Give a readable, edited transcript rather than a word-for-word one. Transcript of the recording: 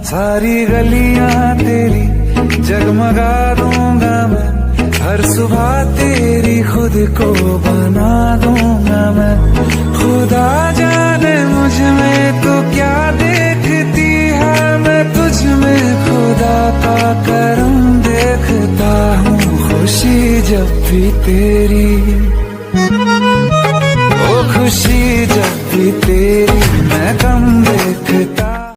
सारी गलियां तेरी जगमगा दूंगा मैं, हर सुबह तेरी खुद को बना दूंगा मैं। खुदा जाने मुझ में तो क्या देखती है, मैं तुझ में खुदा का करम देखता हूँ। खुशी जब भी तेरी, ओ खुशी जब भी तेरी मैं कम देखता